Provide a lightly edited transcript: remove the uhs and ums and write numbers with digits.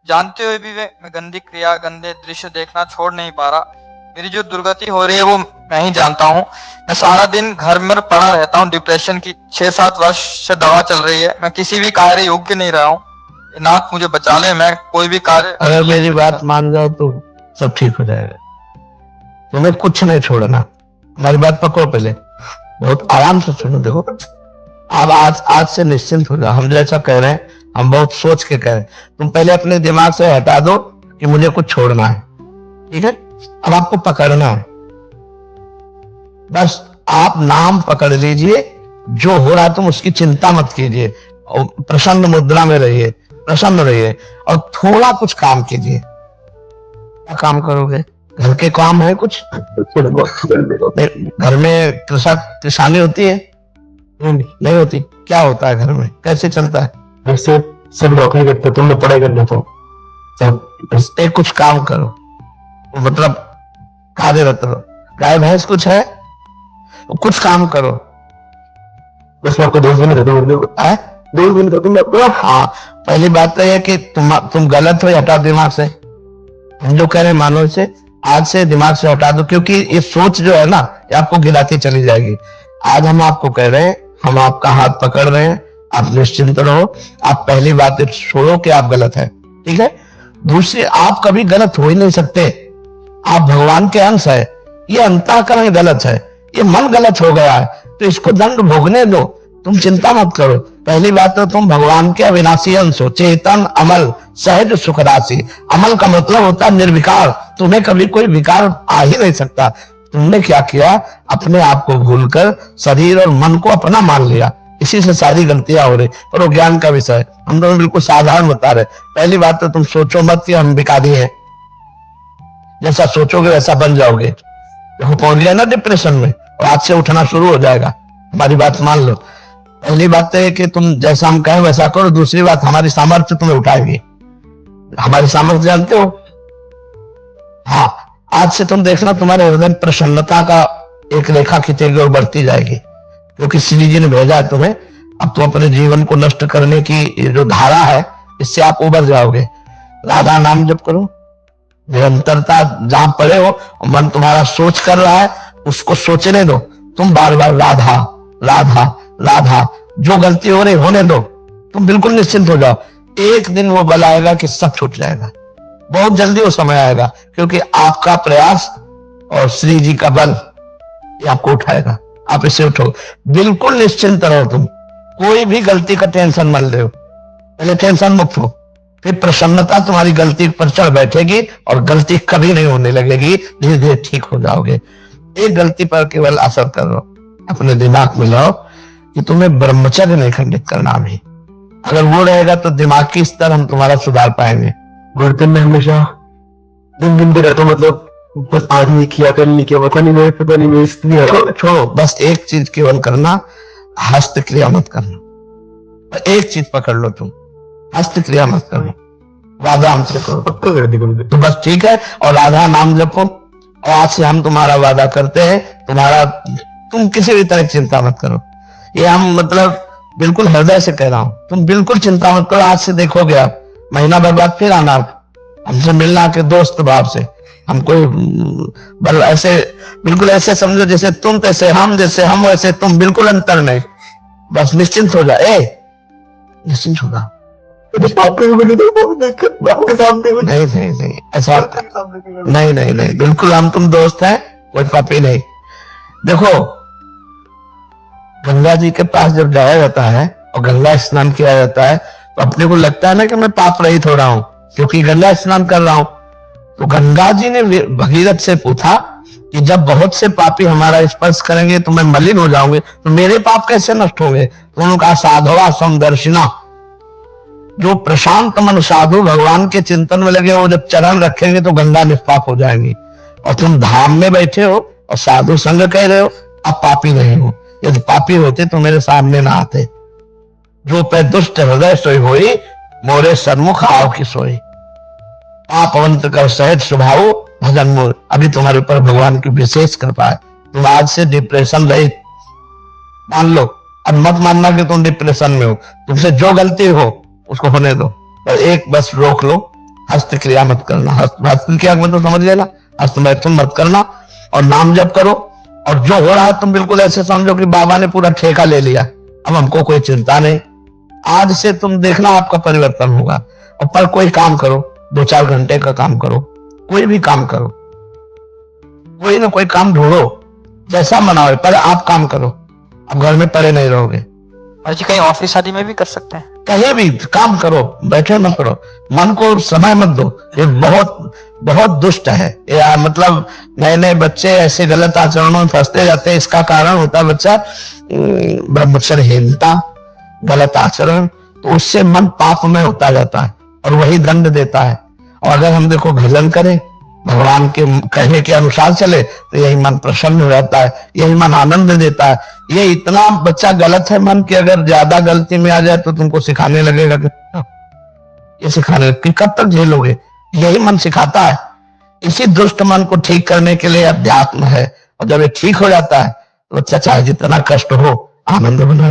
जानते हुए भी मैं गंदी क्रिया, गंदे दृश्य देखना छोड़ नहीं पा रहा। मेरी जो दुर्गति हो रही है वो मैं ही जानता हूँ। मैं सारा दिन घर में पड़ा रहता हूँ। डिप्रेशन की 6-7 वर्ष से दवा चल रही है। मैं किसी भी कार्य योग्य नहीं रहा हूँ। नाथ मुझे बचा ले, मैं कोई भी कार्य। अगर मेरी बात मान जाओ तो सब ठीक हो जाएगा। तुम्हें कुछ नहीं छोड़ना। हमारी बात पकड़ो पहले, बहुत आराम से सुनो। देखो, अब आज आज से निश्चिंत हो जाओ। हम जैसा कह रहे हैं, हम बहुत सोच के कह रहे हैं। तुम पहले अपने दिमाग से हटा दो कि मुझे कुछ छोड़ना है, ठीक है? अब आपको पकड़ना है, बस आप नाम पकड़ लीजिए। जो हो रहा है तुम उसकी चिंता मत कीजिए, और प्रसन्न मुद्रा में रहिए, प्रसन्न रहिए, और थोड़ा कुछ काम कीजिए। क्या काम करोगे? घर के काम है कुछ? घर में किसानी होती है? नहीं होती। क्या होता है घर में? कैसे चलता है? वैसे सब नौकरी करते, तुमने पढ़ाई कर लेते हो सब। एक कुछ काम करो, मतलब कार्यरत रहो। गाय भैंस कुछ है? कुछ काम करो। बस मैं आपको 2 दिन देता हूँ। 2 दिन देता हूँ आपको। हाँ, पहली बात तो यह कि तुम गलत हो, हटाओ दिमाग से। हम जो कह रहे हैं मानो इसे आज से दिमाग से हटा दो, क्योंकि ये सोच जो है ना, ये आपको गिराती चली जाएगी। आज हम आपको कह रहे हैं, हम आपका हाथ पकड़ रहे हैं, आप निश्चिंत रहो। आप पहली बात छोड़ो कि आप गलत है, ठीक है? दूसरी, आप कभी गलत हो ही नहीं सकते। आप भगवान के अंश है। ये अंतःकरण गलत है, ये मन गलत हो गया है, तो इसको दंड भोगने दो। तुम चिंता मत करो। पहली बात तो तुम भगवान के अविनाशी अंश हो, चेतन, अमल, सहज, सुख राशि। अमल का मतलब होता है निर्विकार। तुम्हें कभी कोई विकार आ ही नहीं सकता। तुमने क्या किया? अपने आप को भूलकर शरीर और मन को अपना मान लिया। इसी से सारी गलतियां हो रही। और वो ज्ञान का विषय हम दोनों बिल्कुल साधारण बता रहे। पहली बात तो तुम सोचो मत कि हम भिखारी हैं। जैसा सोचोगे वैसा बन जाओगे। देखो, पहुंच गया ना डिप्रेशन में, और आज से उठना शुरू हो जाएगा। हमारी बात मान लो। पहली बात तो है कि तुम जैसा हम कहें वैसा करो। दूसरी बात, हमारी सामर्थ्य तुम्हें उठाएगी। हमारी सामर्थ्य जानते हो? हाँ, आज से तुम देखना तुम्हारे हृदय में प्रसन्नता का एक रेखा खींचेगी और बढ़ती जाएगी, क्योंकि श्री जी ने भेजा है तुम्हें। अब तुम अपने जीवन को नष्ट करने की जो धारा है, इससे आप उबर जाओगे। राधा नाम जप करो, निरंतरता जहां पड़े हो, मन तुम्हारा सोच कर रहा है, उसको सोचने दो। तुम बार बार राधा राधा राधा, जो गलती हो रही होने दो। तुम बिल्कुल निश्चिंत हो जाओ। एक दिन वो बल आएगा कि सब छूट जाएगा। बहुत जल्दी वो समय आएगा, क्योंकि आपका प्रयास और श्री जी का बल ये आपको उठाएगा। आप इससे उठो, बिल्कुल निश्चिंत रहो। तुम कोई भी गलती का टेंशन मत लो। पहले टेंशन मुक्त हो, फिर प्रसन्नता तुम्हारी गलती पर चढ़ बैठेगी और गलती कभी नहीं होने लगेगी। धीरे धीरे ठीक हो जाओगे। एक गलती पर केवल असर करो, अपने दिमाग में लाओ कि तुम्हें ब्रह्मचर्य नहीं खंडित करना भी। अगर वो रहेगा तो दिमाग की स्तर हम तुम्हारा सुधार पाएंगे। बर्तन में हमेशा दिन दिन रहता हूँ, मतलब बस आज नहीं किया, कल नहीं किया, पता नहीं मैं इसलिए। छोड़ो, बस एक चीज केवल करना, हस्त क्रिया मत करना। एक चीज पकड़ लो, तुम हस्त क्रिया मत करो, राधा हमसे करो। पक्का कर दी तो बस ठीक है। और राधा नाम जपो। और आज से हम तुम्हारा वादा करते हैं, तुम किसी भी तरह की चिंता मत करो। ये हम मतलब बिल्कुल हृदय से कह रहा हूं। तुम बिल्कुल चिंता मत करो। आज से देखोगे आप, महीना भर बाद फिर आना हमसे मिलना के दोस्त भाव से। हम कोई बल ऐसे, बिल्कुल ऐसे समझो जैसे तुम तैसे हम, जैसे हम वैसे तुम, बिल्कुल अंतर नहीं। बस निश्चिंत हो जा। निश्चिंत हो जा। नहीं नहीं नहीं, ऐसा नहीं नहीं नहीं, बिल्कुल हम तुम दोस्त हैं, कोई पापी नहीं। देखो, गंगा जी के पास जब जाया जाता है और गंगा स्नान किया जाता है, तो अपने को लगता है ना कि मैं पाप रहित हो रहा हूं, क्योंकि गंगा स्नान कर रहा हूं। तो गंगा जी ने भगीरथ से पूछा कि जब बहुत से पापी हमारा स्पर्श करेंगे तो मैं मलिन हो जाऊंगे, तो मेरे पाप कैसे नष्ट होंगे? तो उन्होंने कहा, साधवा समदर्शिना। जो प्रशांत मन साधु भगवान के चिंतन में लगे, वो जब चरण रखेंगे तो गंगा निष्पाप हो जाएंगी। और तुम धाम में बैठे हो और साधु संग कह रहे हो, आप पापी नहीं हो। यदि पापी होते तो मेरे सामने ना आते। जो पे दुष्ट हृदय सोई होई, मोरे सन्मुख आओ की सोई। पापवंत कर सहज स्वभाव भजन मोर। अभी तुम्हारे ऊपर भगवान की विशेष कृपा है। तुम आज से डिप्रेशन रहित मान लो। अब मत मानना कि तुम डिप्रेशन में हो। तुमसे जो गलती हो उसको होने दो, पर एक बस रोक लो हस्तक्रिया मत करना। हस्तक्रिया मतलब समझ लेना, हस्तमैथुन मत करना, और नाम जप करो। और जो हो रहा है तुम बिल्कुल ऐसे समझो कि बाबा ने पूरा ठेका ले लिया, अब हमको कोई चिंता नहीं। आज से तुम देखना आपका परिवर्तन होगा। और पर कोई काम करो, 2-4 घंटे का काम करो, कोई भी काम करो, कोई ना कोई काम ढूंढो, जैसा मना हो, पर आप काम करो। अब घर में पड़े नहीं रहोगे। महाराज जी कहीं ऑफिस शादी में भी कर सकते हैं? कहीं भी काम करो, बैठे मत करो, मन को समय मत दो। ये बहुत बहुत दुष्ट है। ये मतलब नए नए बच्चे ऐसे गलत आचरणों में फंसते जाते हैं। इसका कारण होता है बच्चा ब्रह्मचर्यहीनता, गलत आचरण, तो उससे मन पाप में होता जाता है और वही दंड देता है। और अगर हम देखो भजन करें, भगवान के कहने के अनुसार चले, तो यही मन प्रसन्न हो जाता है, यही मन आनंद देता है। ये इतना बच्चा गलत है मन की, अगर ज्यादा गलती में आ जाए तो तुमको सिखाने लगेगा कि ये सिखाने कि कब तक झेलोगे। यही मन सिखाता है। इसी दुष्ट मन को ठीक करने के लिए अध्यात्म है। और जब ये ठीक हो जाता है तो बच्चा चाहे जितना कष्ट हो आनंद बना